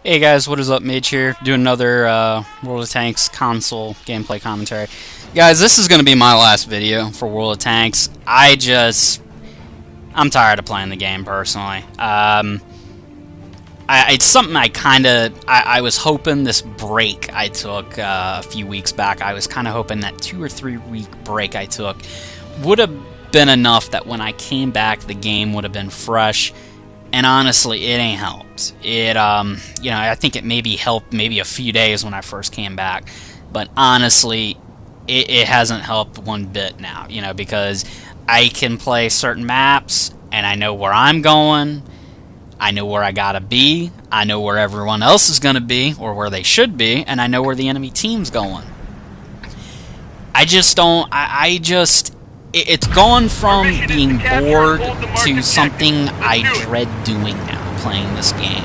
Hey guys, what is up? Mage here, doing another World of Tanks console gameplay commentary. Guys, this is going to be my last video for World of Tanks. I'm tired of playing the game, personally. It's something I was hoping this break I took a few weeks back, I was kind of hoping that 2 or 3 week break I took would have been enough that when I came back, the game would have been fresh. And honestly, it ain't helped. I think it maybe helped maybe a few days when I first came back. But honestly, it hasn't helped one bit now, because I can play certain maps, and I know where I'm going, I know where I gotta be, I know where everyone else is gonna be, or where they should be, and I know where the enemy team's going. It's gone from being bored to something I dread doing now, playing this game.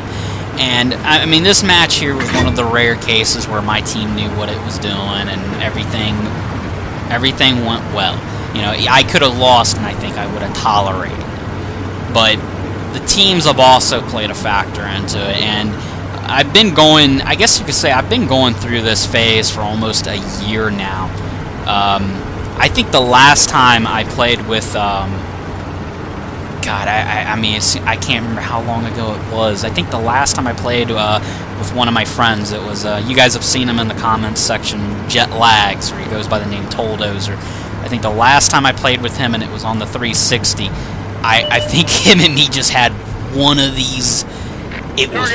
And, I mean, this match here was one of the rare cases where my team knew what it was doing and everything went well. I could have lost and I think I would have tolerated it. But the teams have also played a factor into it, and I've been going, I guess you could say I've been going through this phase for almost a year now. I think the last time I played with, I can't remember how long ago it was. I think the last time I played with one of my friends, it was, you guys have seen him in the comments section, Jet Lags, or he goes by the name Toldozer. I think the last time I played with him, and it was on the 360, I think him and me just had one of these, it was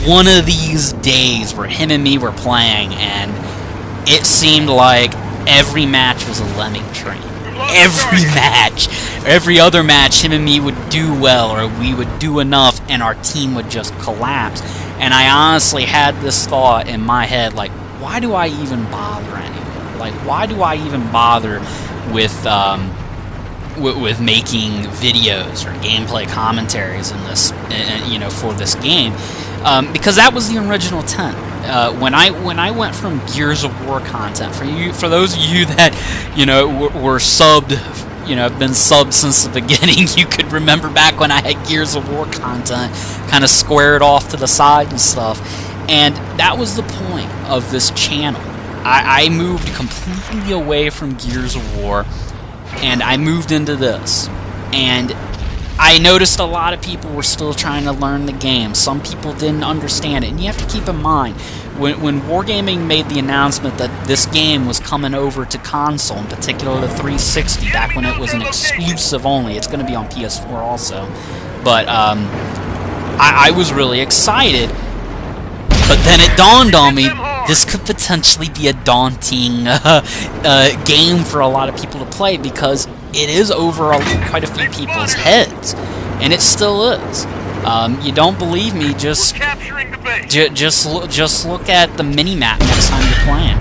one of these days where him and me were playing, and it seemed like every match was a lemming train. Every other match, him and me would do well, or we would do enough, and our team would just collapse. And I honestly had this thought in my head, like, why do I even bother anymore? Like, why do I even bother with making videos or gameplay commentaries in this, for this game? Because that was the original intent. When I went from Gears of War content, for those of you that were subbed, have been subbed since the beginning, you could remember back when I had Gears of War content kind of squared off to the side and stuff, and that was the point of this channel. I moved completely away from Gears of War, and I moved into this, and I noticed a lot of people were still trying to learn the game. Some people didn't understand it. And you have to keep in mind, when wargaming made the announcement that this game was coming over to console, in particular the 360, back when it was an exclusive only, it's going to be on PS4 also, but I was really excited. But then it dawned on me, this could potentially be a daunting game for a lot of people to play, because it is over quite a few people's heads, and it still is. You don't believe me? Just look at the mini-map next time you're playing.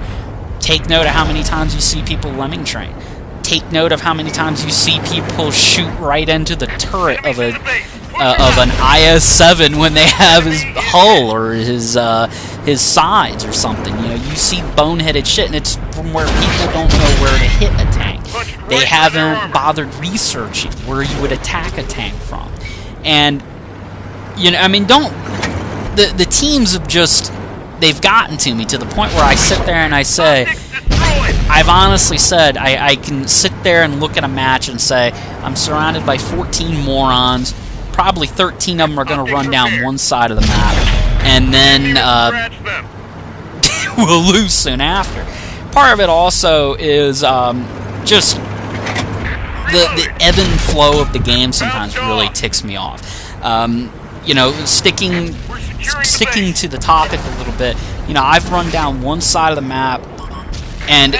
Take note of how many times you see people lemming train. Take note of how many times you see people shoot right into the turret of an IS-7 when they have his hull or his sides or something. You see boneheaded shit, and it's from where people don't know where to hit a tank. They haven't bothered researching where you would attack a tank from. And the teams have they've gotten to me to the point where I sit there and I say, I've honestly said, I can sit there and look at a match and say, I'm surrounded by 14 morons, probably 13 of them are going to run down one side of the map, and then we'll lose soon after. Part of it also is just the ebb and flow of the game sometimes really ticks me off. Sticking to the topic a little bit, I've run down one side of the map, and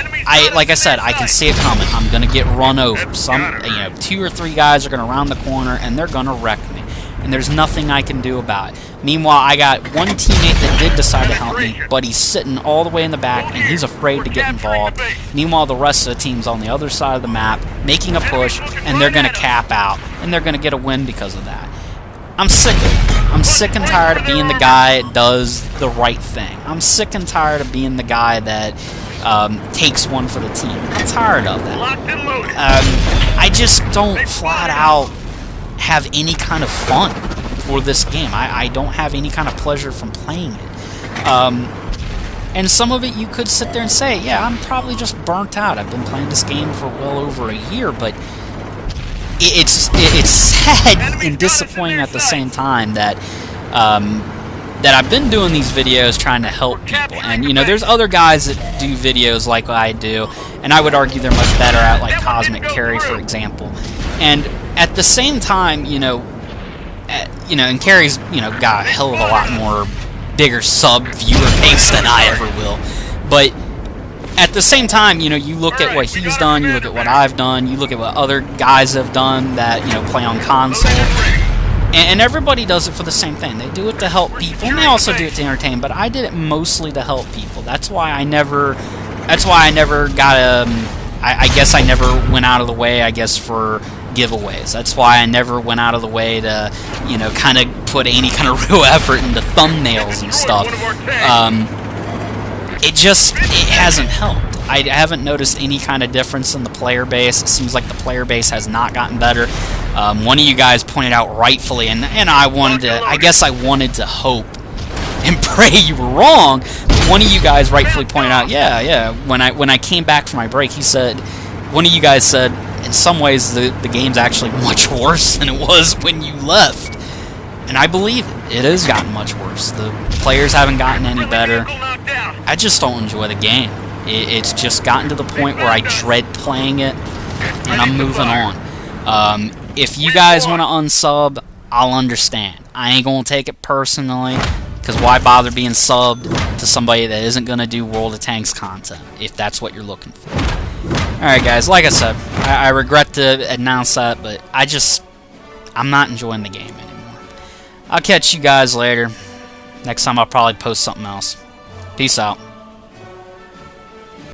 like I said, I can see it coming. I'm gonna get run over. 2 or 3 guys are gonna round the corner, and they're gonna wreck me. And there's nothing I can do about it. Meanwhile, I got one teammate that did decide to help me, but he's sitting all the way in the back, and he's afraid to get involved. Meanwhile, the rest of the team's on the other side of the map, making a push, and they're gonna cap out, and they're gonna get a win because of that. I'm sick of it. I'm sick and tired of being the guy that does the right thing. I'm sick and tired of being the guy that takes one for the team. I'm tired of that. I just don't flat out have any kind of fun for this game. I don't have any kind of pleasure from playing it. And some of it you could sit there and say, yeah, I'm probably just burnt out. I've been playing this game for well over a year, but it's sad and disappointing at the same time that that I've been doing these videos trying to help people. And, you know, there's other guys that do videos like I do, and I would argue they're much better at, like Cosmic Carry, for example. And at the same time, you know, and Carrie's, you know, got a hell of a lot more bigger sub-viewer base than I ever will. But at the same time, you know, you look at what he's done, you look at what I've done, you look at what other guys have done that, you know, play on console, and everybody does it for the same thing. They do it to help people, and they also do it to entertain, but I did it mostly to help people. That's why I never got I guess I never went out of the way, I guess, for giveaways. That's why I never went out of the way to, you know, kind of put any kind of real effort into thumbnails and stuff. It hasn't helped. I haven't noticed any kind of difference in the player base. It seems like the player base has not gotten better. One of you guys pointed out rightfully, and I guess I wanted to hope and pray you were wrong. But one of you guys rightfully pointed out, yeah. When I came back from my break, one of you guys said, in some ways the game's actually much worse than it was when you left. And I believe it. It has gotten much worse. The players haven't gotten any better. I just don't enjoy the game. It's just gotten to the point where I dread playing it, and I'm moving on. If you guys want to unsub, I'll understand. I ain't going to take it personally, because why bother being subbed to somebody that isn't going to do World of Tanks content, if that's what you're looking for. Alright guys, like I said, I regret to announce that, but I'm not enjoying the game anymore. I'll catch you guys later. Next time I'll probably post something else. Peace out.